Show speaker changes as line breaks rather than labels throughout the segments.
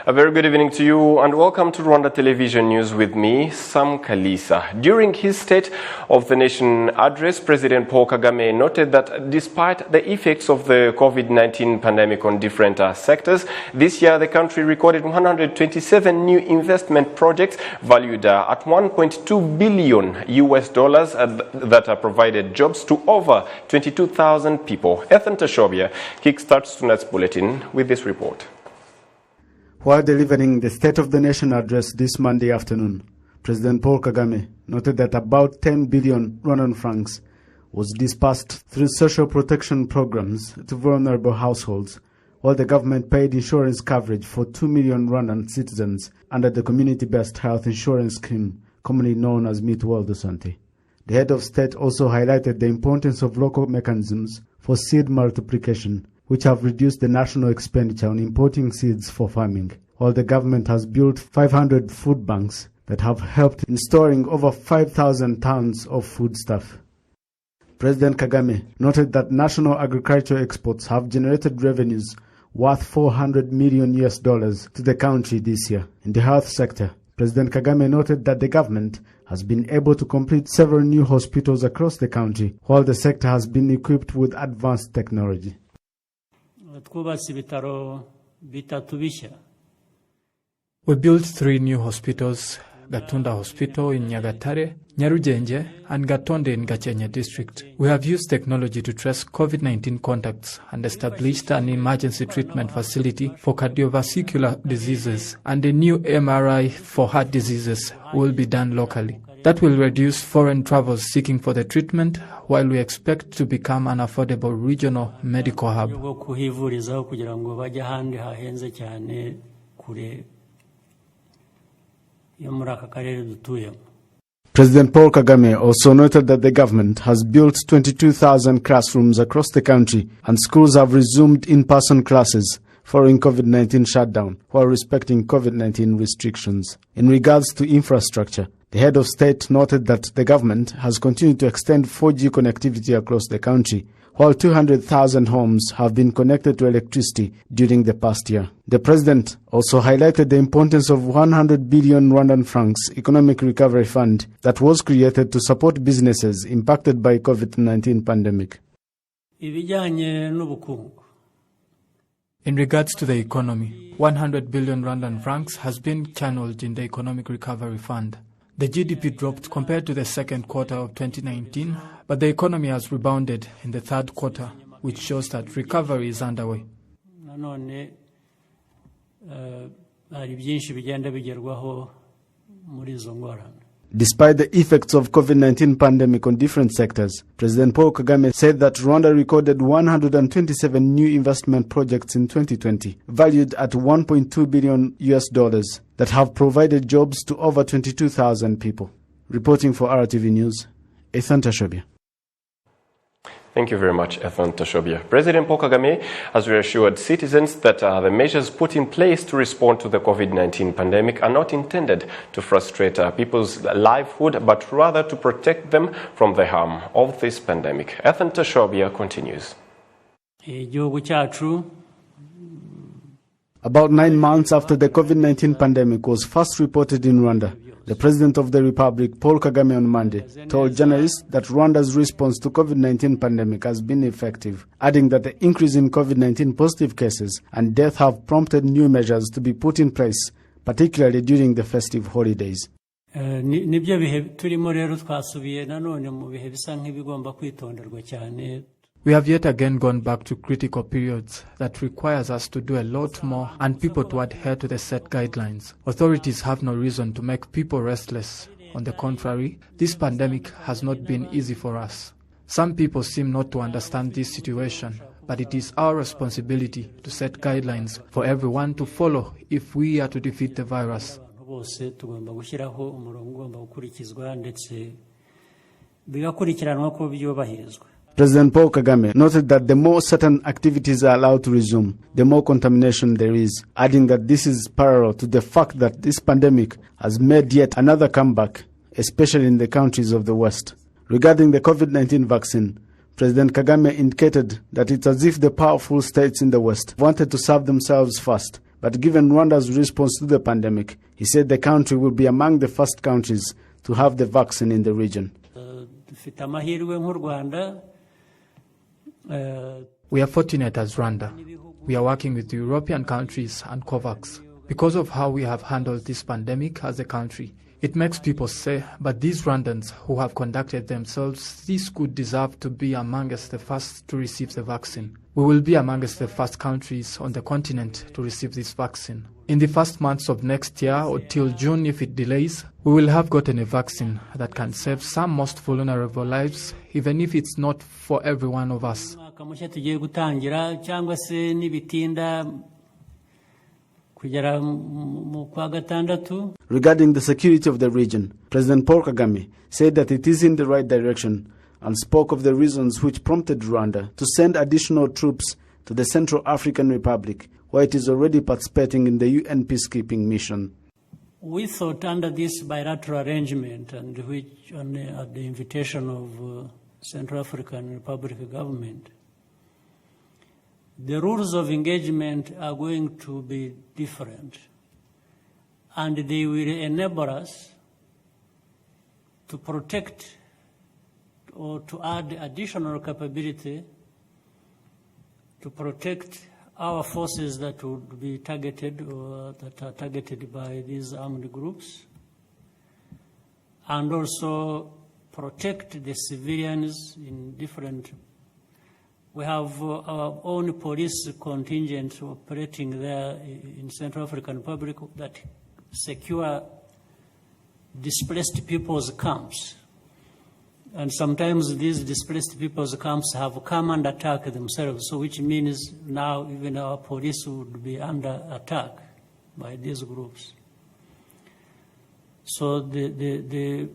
A very good evening to you and welcome to Rwanda Television News with me, Sam Kalisa. During his State of the Nation address, President Paul Kagame noted that despite the effects of the COVID-19 pandemic on different sectors, this year the country recorded 127 new investment projects valued at $1.2 billion that provided jobs to over 22,000 people. Ethan Tashobia kickstarts tonight's bulletin with this report.
While delivering the State of the Nation address this Monday afternoon, President Paul Kagame noted that about 10 billion Rwandan francs was disbursed through social protection programs to vulnerable households, while the government paid insurance coverage for 2 million Rwandan citizens under the community-based health insurance scheme, commonly known as Mutuelle de Santé. The head of state also highlighted the importance of local mechanisms for seed multiplication, which have reduced the national expenditure on importing seeds for farming, while the government has built 500 food banks that have helped in storing over 5,000 tons of foodstuff. President Kagame noted that national agricultural exports have generated revenues worth $400 million to the country this year. In the health sector, President Kagame noted that the government has been able to complete several new hospitals across the country, while the sector has been equipped with advanced technology.
We built 3 new hospitals, Gatunda Hospital in Nyagatare, Nyarugenge, and Gatonde in Gakenke district. We have used technology to trace COVID-19 contacts and established an emergency treatment facility for cardiovascular diseases, and a new MRI for heart diseases will be done locally. That will reduce foreign travels seeking for the treatment, while we expect to become an affordable regional medical hub.
President Paul Kagame also noted that the government has built 22,000 classrooms across the country and schools have resumed in-person classes following COVID-19 shutdown while respecting COVID-19 restrictions. In regards to infrastructure, the head of state noted that the government has continued to extend 4G connectivity across the country, while 200,000 homes have been connected to electricity during the past year. The president also highlighted the importance of 100 billion Rwandan francs Economic Recovery Fund that was created to support businesses impacted by COVID-19 pandemic.
In regards to the economy, 100 billion Rwandan francs has been channeled in the Economic Recovery Fund. The GDP dropped compared to the second quarter of 2019, but the economy has rebounded in the third quarter, which shows that recovery is underway.
Despite the effects of COVID-19 pandemic on different sectors, President Paul Kagame said that Rwanda recorded 127 new investment projects in 2020, valued at $1.2 billion that have provided jobs to over 22,000 people. Reporting for RTV News, Ethan Tashobia.
Thank you very much, Ethan Tashobia. President Paul Kagame has reassured citizens that the measures put in place to respond to the COVID-19 pandemic are not intended to frustrate people's livelihood, but rather to protect them from the harm of this pandemic. Ethan Tashobia continues.
About 9 months after the COVID-19 pandemic was first reported in Rwanda, the President of the Republic, Paul Kagame, on Monday, told journalists that Rwanda's response to COVID-19 pandemic has been effective, adding that the increase in COVID-19 positive cases and death have prompted new measures to be put in place, particularly during the festive holidays.
We have yet again gone back to critical periods that requires us to do a lot more and people to adhere to the set guidelines. Authorities have no reason to make people restless. On the contrary, this pandemic has not been easy for us. Some people seem not to understand this situation, but it is our responsibility to set guidelines for everyone to follow if we are to defeat the virus.
President Paul Kagame noted that the more certain activities are allowed to resume, the more contamination there is, adding that this is parallel to the fact that this pandemic has made yet another comeback, especially in the countries of the West. Regarding the COVID-19 vaccine, President Kagame indicated that it's as if the powerful states in the West wanted to serve themselves first But given Rwanda's response to the pandemic, he said the country will be among the first countries to have the vaccine in the region.
We are fortunate as Rwanda. We are working with European countries and COVAX. Because of how we have handled this pandemic as a country, it makes people say, but these Rwandans who have conducted themselves, this could deserve to be amongst the first to receive the vaccine. We will be amongst the first countries on the continent to receive this vaccine. In the first months of next year or till June if it delays, we will have gotten a vaccine that can save some most vulnerable lives, even if it's not for every one of us.
Regarding the security of the region, President Paul Kagame said that it is in the right direction and spoke of the reasons which prompted Rwanda to send additional troops to the Central African Republic, where it is already participating in the UN peacekeeping mission.
We thought under this bilateral arrangement, and which at the invitation of Central African Republic government, the rules of engagement are going to be different, and they will enable us to protect or to add additional capability to protect our forces that would be targeted or that are targeted by these armed groups, and also protect the civilians in different. We have our own police contingent operating there in Central African Republic that secure displaced people's camps. And sometimes these displaced people's camps have come under attack themselves, so which means now even our police would be under attack by these groups. So the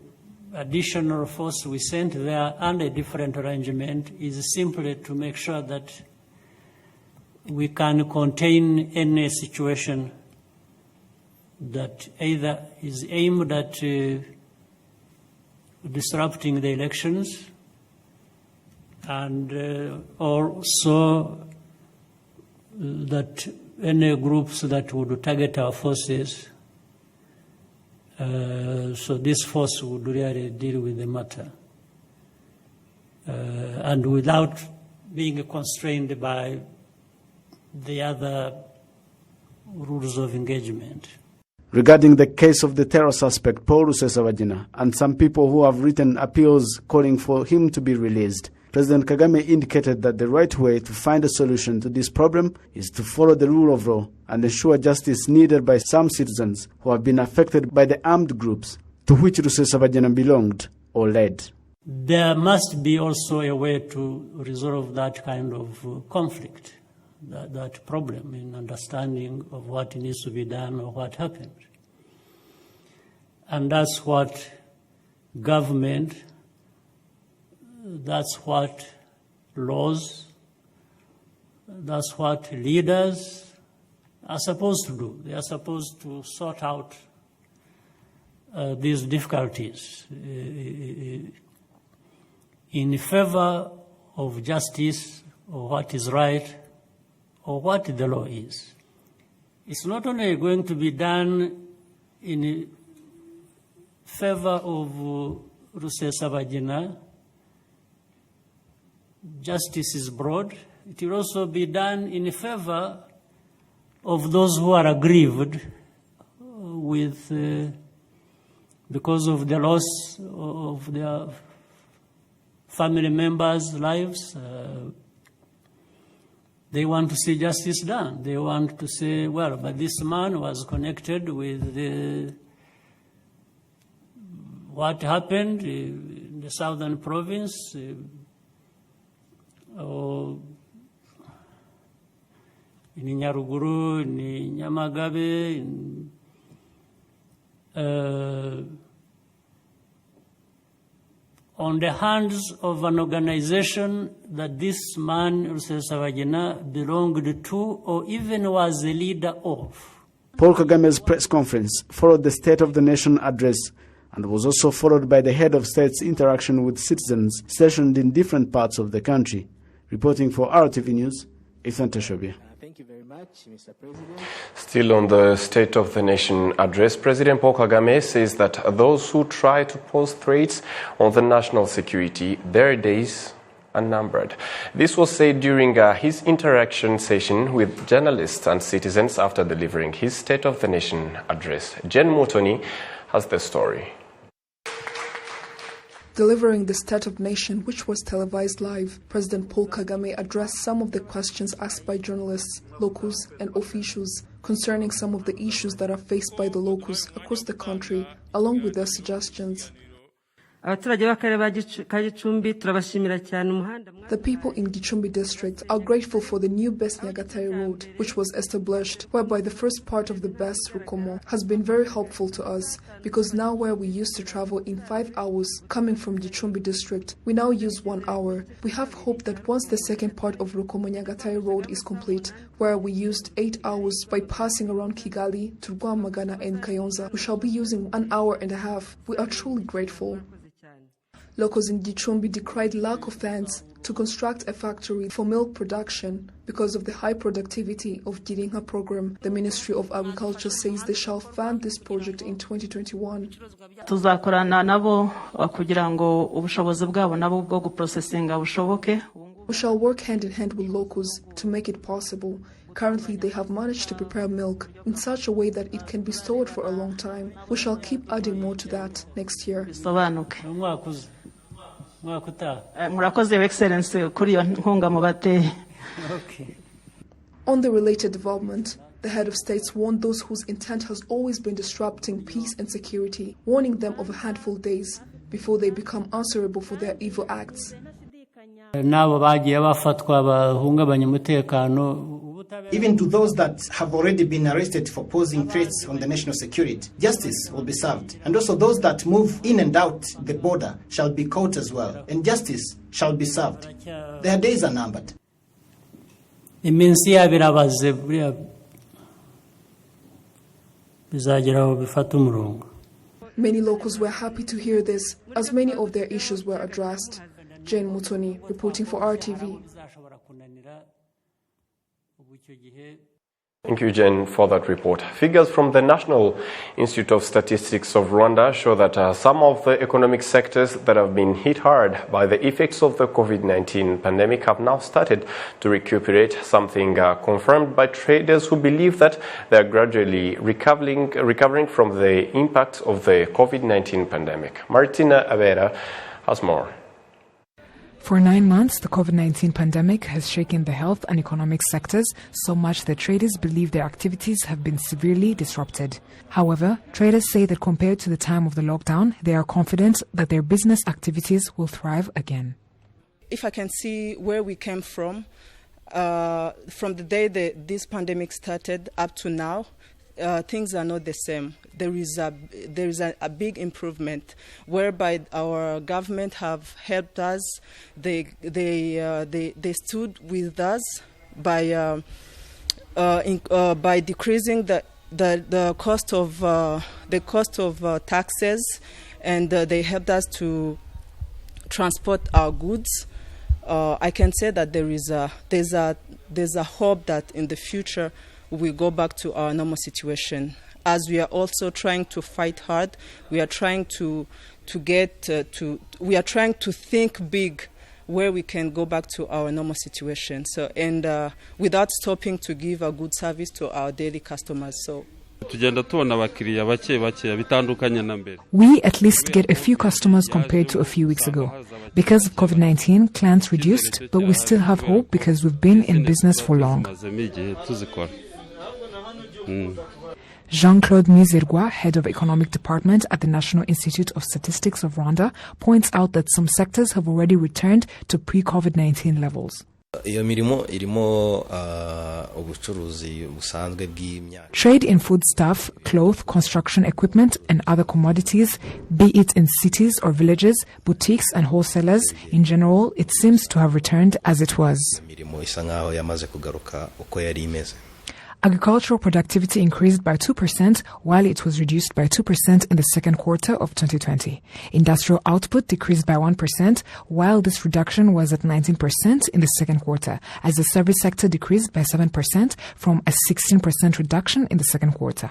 additional force we sent there under a different arrangement is simply to make sure that we can contain any situation that either is aimed at disrupting the elections and also that any groups that would target our forces. So this force would really deal with the matter and without being constrained by the other rules of engagement.
Regarding the case of the terror suspect Paul Rusesabagina and some people who have written appeals calling for him to be released, President Kagame indicated that the right way to find a solution to this problem is to follow the rule of law and ensure justice needed by some citizens who have been affected by the armed groups to which Rusesabagina belonged or led.
There must be also a way to resolve that kind of conflict, that problem in understanding of what needs to be done or what happened. And that's what government, that's what laws, that's what leaders are supposed to do. They are supposed to sort out these difficulties in favor of justice or what is right or what the law is. It's not only going to be done in favor of Rusesabagina. Justice is broad. It will also be done in favor of those who are aggrieved with because of the loss of their family members' lives. They want to see justice done. They want to say, well, but this man was connected with what happened in the southern province, or in Nyaruguru, in Nyamagabe, on the hands of an organization that this man, Rusesabagina, belonged to or even was a leader of.
Paul Kagame's press conference followed the State of the Nation address and was also followed by the head of state's interaction with citizens stationed in different parts of the country. Reporting for RTV News, Ethan Teshobia.
Thank you very much, Mr. President.
Still on the State of the Nation address, President Paul Kagame says that those who try to pose threats on the national security, their days are numbered. This was said during his interaction session with journalists and citizens after delivering his State of the Nation address. Jen Mutoni has the story.
Delivering the State of Nation, which was televised live, President Paul Kagame addressed some of the questions asked by journalists, locals and officials concerning some of the issues that are faced by the locals across the country, along with their suggestions. The people in Gicumbi district are grateful for the new Best Nyagatare road, which was established, whereby the first part of the Best Rukomo has been very helpful to us, because now where we used to travel in 5 hours coming from Gicumbi district, we now use 1 hour. We have hope that once the second part of Rukomo Nyagatare road is complete, where we used 8 hours by passing around Kigali to Rwamagana and Kayonza, we shall be using 1 hour and a half. We are truly grateful. Locals in Gicumbi decried lack of funds to construct a factory for milk production because of the high productivity of Girinka program. The Ministry of Agriculture says they shall fund this project in 2021. We shall work hand in hand with locals to make it possible. Currently, they have managed to prepare milk in such a way that it can be stored for a long time. We shall keep adding more to that next year. On the related development, the head of states warned those whose intent has always been disrupting peace and security, warning them of a handful of days before they become answerable for their evil acts.
Even to those that have already been arrested for posing threats on the national security, justice will be served. And also those that move in and out the border shall be caught as well, and justice shall be served. Their days are numbered.
Many
locals were happy to hear this, as many of their issues were addressed. Jane Mutoni, reporting for RTV.
Thank you, Jen, for that report. Figures from the National Institute of Statistics of Rwanda show that some of the economic sectors that have been hit hard by the effects of the COVID-19 pandemic have now started to recuperate, something confirmed by traders who believe that they are gradually recovering from the impact of the COVID-19 pandemic. Martina Avera has more.
For 9 months, the COVID-19 pandemic has shaken the health and economic sectors so much that traders believe their activities have been severely disrupted. However, traders say that compared to the time of the lockdown, they are confident that their business activities will thrive again.
If I can see where we came from the day this pandemic started up to now, things are not the same. There is a big improvement, whereby our government have helped us. They stood with us by decreasing the cost of taxes, and they helped us to transport our goods. I can say that there's a hope that in the future we go back to our normal situation. As we are also trying to fight hard, we are trying to think big, where we can go back to our normal situation. So, and without stopping to give a good service to our daily customers. So.
We at least get a few customers compared to a few weeks ago. Because of COVID-19, clients reduced, but we still have hope because we've been in business for long. Jean-Claude Mizerwa, head of economic department at the National Institute of Statistics of Rwanda, points out that some sectors have already returned to pre-COVID-19 levels. Trade in foodstuff, cloth, construction equipment and other commodities, be it in cities or villages, boutiques and wholesalers, in general, it seems to have returned as it was. Agricultural productivity increased by 2%, while it was reduced by 2% in the second quarter of 2020. Industrial output decreased by 1%, while this reduction was at 19% in the second quarter, as the service sector decreased by 7% from a 16% reduction in the second quarter.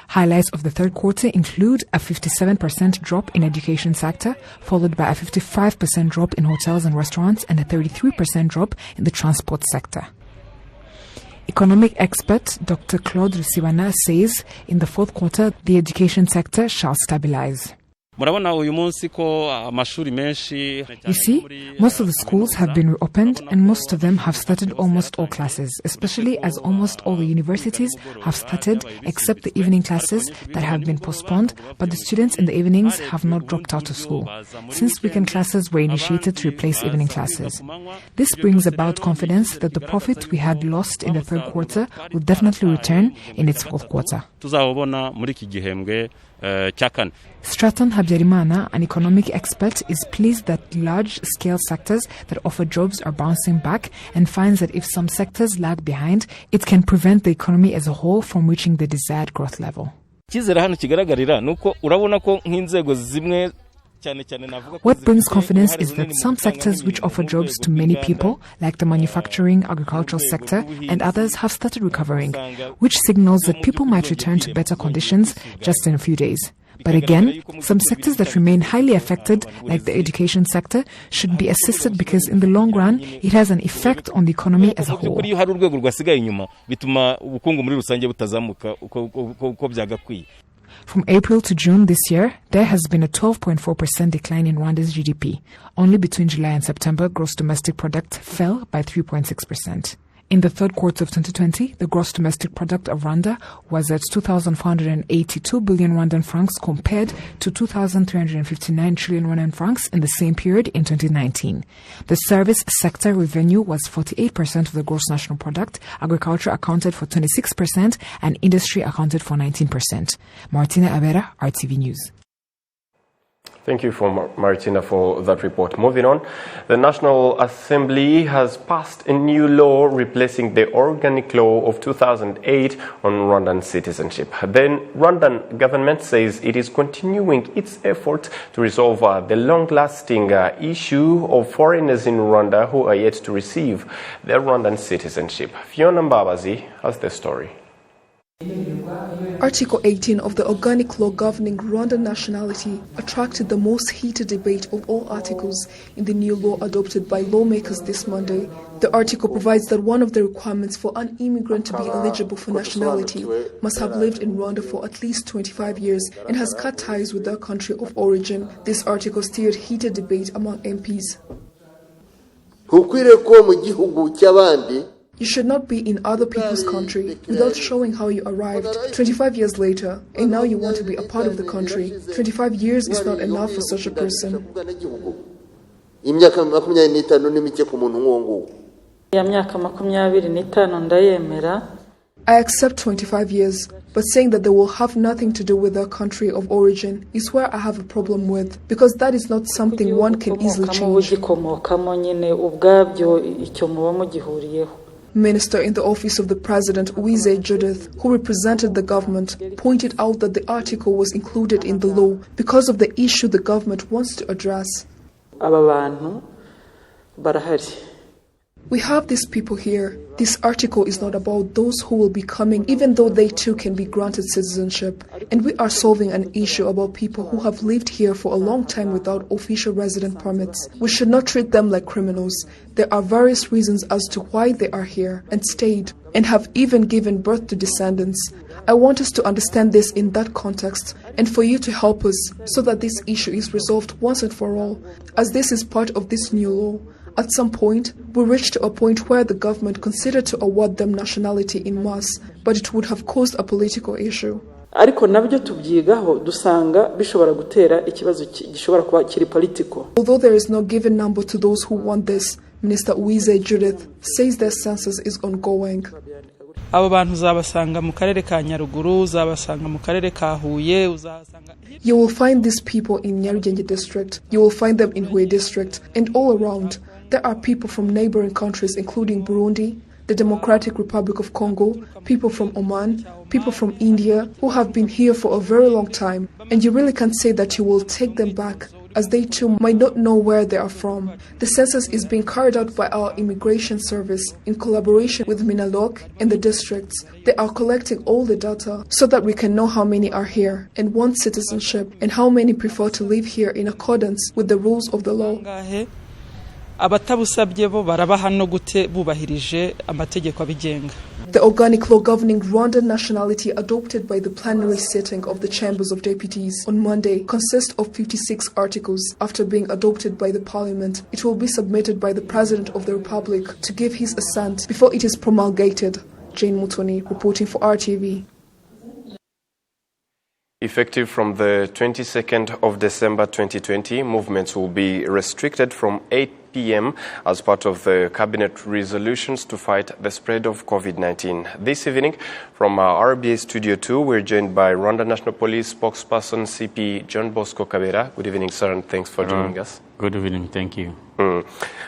Highlights of the third quarter include a 57% drop in education sector, followed by a 55% drop in hotels and restaurants and a 33% drop in the transport sector. Economic expert Dr. Claude Rusibana says in the fourth quarter, the education sector shall stabilize. You see, most of the schools have been reopened and most of them have started almost all classes, especially as almost all the universities have started except the evening classes that have been postponed, but the students in the evenings have not dropped out of school, since weekend classes were initiated to replace evening classes. This brings about confidence that the profit we had lost in the third quarter will definitely return in its fourth quarter. Stratton Habyarimana, an economic expert, is pleased that large-scale sectors that offer jobs are bouncing back and finds that if some sectors lag behind, it can prevent the economy as a whole from reaching the desired growth level. What brings confidence is that some sectors which offer jobs to many people, like the manufacturing, agricultural sector, and others have started recovering, which signals that people might return to better conditions just in a few days. But again, some sectors that remain highly affected, like the education sector, should be assisted because in the long run, it has an effect on the economy as a whole. From April to June this year, there has been a 12.4% decline in Rwanda's GDP. Only between July and September, gross domestic product fell by 3.6%. In the third quarter of 2020, the gross domestic product of Rwanda was at 2,482 billion Rwandan francs compared to 2,359 trillion Rwandan francs in the same period in 2019. The service sector revenue was 48% of the gross national product, agriculture accounted for 26%, and industry accounted for 19%. Martina Abera, RTV News.
Thank you, Martina, for that report. Moving on, the National Assembly has passed a new law replacing the organic law of 2008 on Rwandan citizenship. The Rwandan government says it is continuing its effort to resolve the long-lasting issue of foreigners in Rwanda who are yet to receive their Rwandan citizenship. Fiona Mbabazi has the story.
Article 18 of the organic law governing Rwandan nationality attracted the most heated debate of all articles in the new law adopted by lawmakers this Monday. The article provides that one of the requirements for an immigrant to be eligible for nationality must have lived in Rwanda for at least 25 years and has cut ties with their country of origin. This article stirred heated debate among MPs. You should not be in other people's country without showing how you arrived 25 years later, and now you want to be a part of the country. 25 years is not enough for such a person. I accept 25 years, but saying that they will have nothing to do with their country of origin is where I have a problem with, because that is not something one can easily change. Minister in the office of the President, Uwize Judith, who represented the government, pointed out that the article was included in the law because of the issue the government wants to address. We have these people here. This article is not about those who will be coming, even though they too can be granted citizenship. And we are solving an issue about people who have lived here for a long time without official resident permits. We should not treat them like criminals. There are various reasons as to why they are here and stayed, and have even given birth to descendants. I want us to understand this in that context, and for you to help us so that this issue is resolved once and for all, as this is part of this new law. At some point, we reached to a point where the government considered to award them nationality in mass, but it would have caused a political issue. Although there is no given number to those who want this, Minister Uwize Judith says their census is ongoing. You will find these people in Nyarugenge district, you will find them in Huye district, and all around. There are people from neighboring countries including Burundi, the Democratic Republic of Congo, people from Oman, people from India who have been here for a very long time. And you really can't say that you will take them back, as they too might not know where they are from. The census is being carried out by our immigration service in collaboration with Minalok and the districts. They are collecting all the data so that we can know how many are here and want citizenship and how many prefer to live here in accordance with the rules of the law. The organic law governing Rwandan nationality adopted by the plenary sitting of the Chambers of Deputies on Monday consists of 56 articles. After being adopted by the Parliament, it will be submitted by the President of the Republic to give his assent before it is promulgated. Jane Mutoni reporting for RTV.
Effective from the 22nd of December 2020, movements will be restricted from 8 p.m. as part of the cabinet resolutions to fight the spread of COVID-19. This evening, from our RBA Studio 2, we're joined by Rwanda National Police spokesperson CP John Bosco Kabera. Good evening, sir, and thanks for joining us.
Good evening, thank you.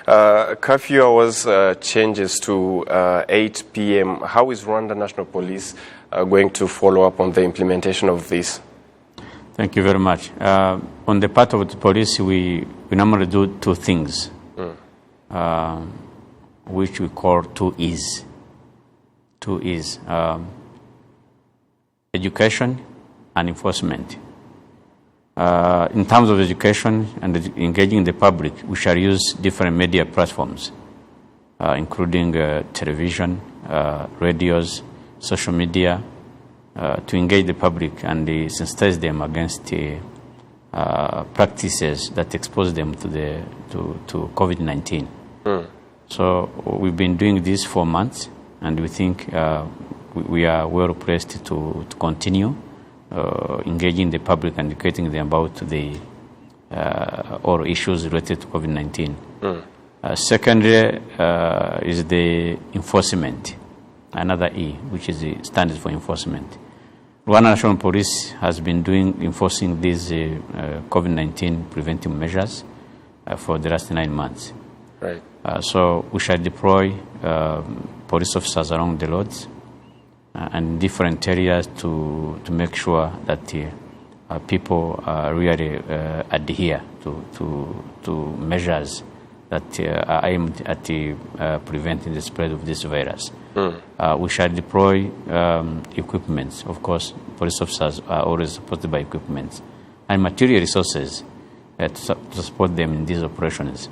Curfew hours changes to 8 p.m. How is Rwanda National Police going to follow up on the implementation of this?
Thank you very much. On the part of the police, we normally do two things, which we call 2Es. 2Es, education and enforcement. In terms of education and engaging the public, we shall use different media platforms, including television, radios, social media, to engage the public and sensitize them against practices that expose them to COVID-19. So we've been doing this for months, and we think we are well placed to continue engaging the public and educating them about the all issues related to COVID-19. Secondly is the enforcement, another E, which is the standard for enforcement. Rwanda National Police has been enforcing these COVID-19 preventive measures for the last 9 months.
Right.
So we shall deploy police officers along the roads and different areas to make sure that people really adhere to measures that are aimed at preventing the spread of this virus. We shall deploy equipment. Of course, police officers are always supported by equipment and material resources to support them in these operations.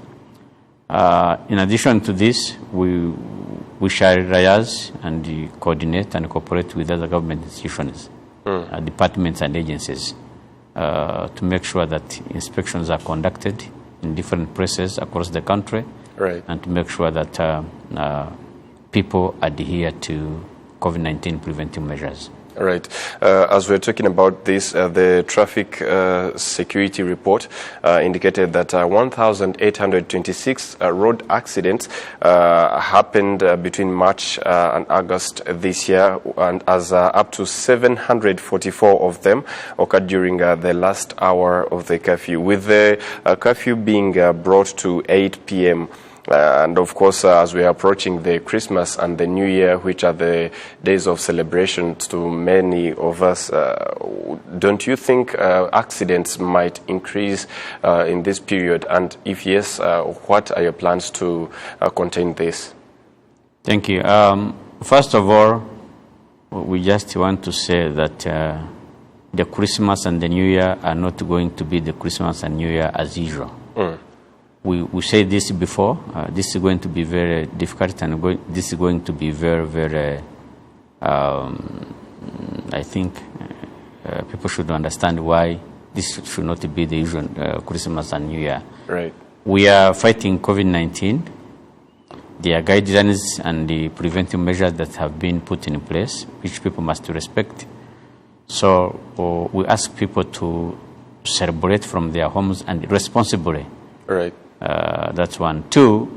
In addition to this, we shall liaise and coordinate and cooperate with other government institutions, departments and agencies to make sure that inspections are conducted in different places across the country,
right,
and to make sure that people adhere to COVID-19 preventive measures.
Right. As we're talking about this, the traffic security report indicated that 1,826 road accidents happened between March and August this year, and as up to 744 of them occurred during the last hour of the curfew, with the curfew being brought to 8 p.m. And of course, as we are approaching the Christmas and the New Year, which are the days of celebration to many of us, don't you think accidents might increase in this period? And if yes, what are your plans to contain this?
Thank you. First of all, we just want to say that the Christmas and the New Year are not going to be the Christmas and New Year as usual. We said this before. This is going to be very difficult, and this is going to be very, very. I think people should understand why this should not be the usual Christmas and New Year.
Right.
We are fighting COVID-19. There are guidelines and the preventive measures that have been put in place, which people must respect. So we ask people to celebrate from their homes and responsibly.
Right.
That's one. Two,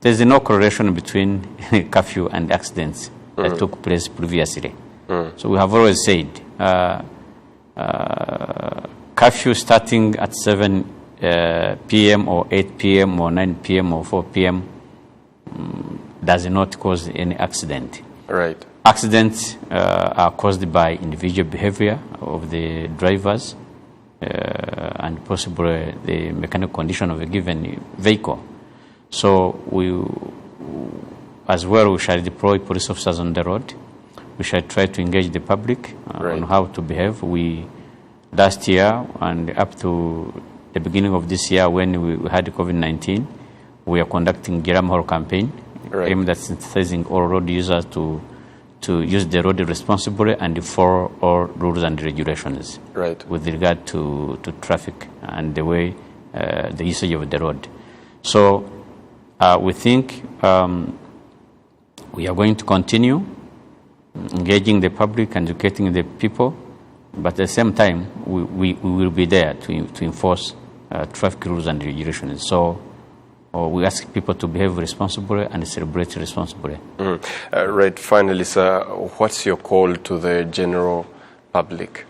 there's no correlation between curfew and accidents that took place previously. So we have always said curfew starting at 7 p.m. or 8 p.m. or 9 p.m. or 4 p.m. does not cause any accident.
Right.
Accidents are caused by individual behavior of the drivers and possibly the mechanical condition of a given vehicle. So as well, we shall deploy police officers on the road. We shall try to engage the public on how to behave. Last year and up to the beginning of this year, when we had COVID-19, we are conducting Giramahoro campaign, aimed at sensitizing all road users to use the road responsibly and follow all rules and regulations with regard to traffic and the way the usage of the road. So we think we are going to continue engaging the public and educating the people, but at the same time, we will be there to enforce traffic rules and regulations. So we ask people to behave responsibly and celebrate responsibly.
Right. Finally, sir, what's your call to the general public?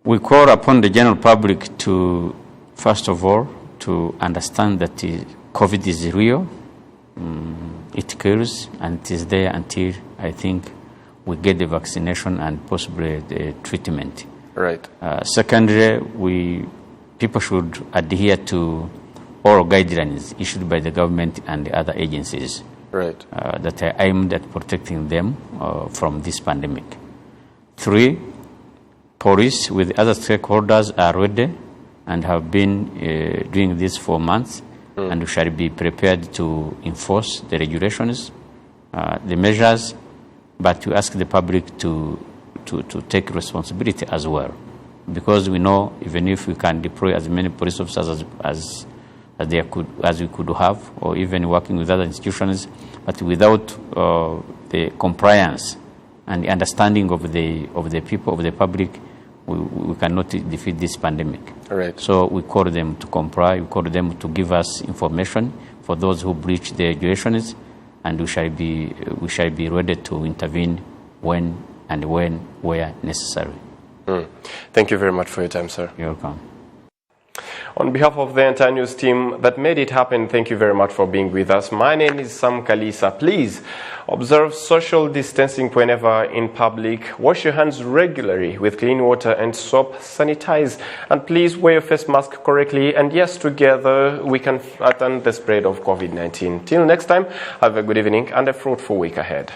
We call upon the general public to, first of all, to understand that COVID is real. It kills, and it is there until, I think, we get the vaccination and possibly the treatment.
Right.
Secondly, people should adhere to all guidelines issued by the government and the other agencies that are aimed at protecting them from this pandemic. 3, police with other stakeholders are ready and have been doing this for months, and we shall be prepared to enforce the regulations, the measures, but to ask the public to take responsibility as well, because we know even if we can deploy as many police officers as we could have, or even working with other institutions, but without the compliance and the understanding of the people, of the public, we cannot defeat this pandemic.
Right.
So we call them to comply. We call them to give us information for those who breach the regulations, and we shall be ready to intervene when and where necessary.
Thank you very much for your time, sir.
You're welcome.
On behalf of the entire news team that made it happen, thank you very much for being with us. My name is Sam Kalisa. Please observe social distancing whenever in public. Wash your hands regularly with clean water and soap. Sanitize, and please wear your face mask correctly. And yes, together we can flatten the spread of COVID-19. Till next time, have a good evening and a fruitful week ahead.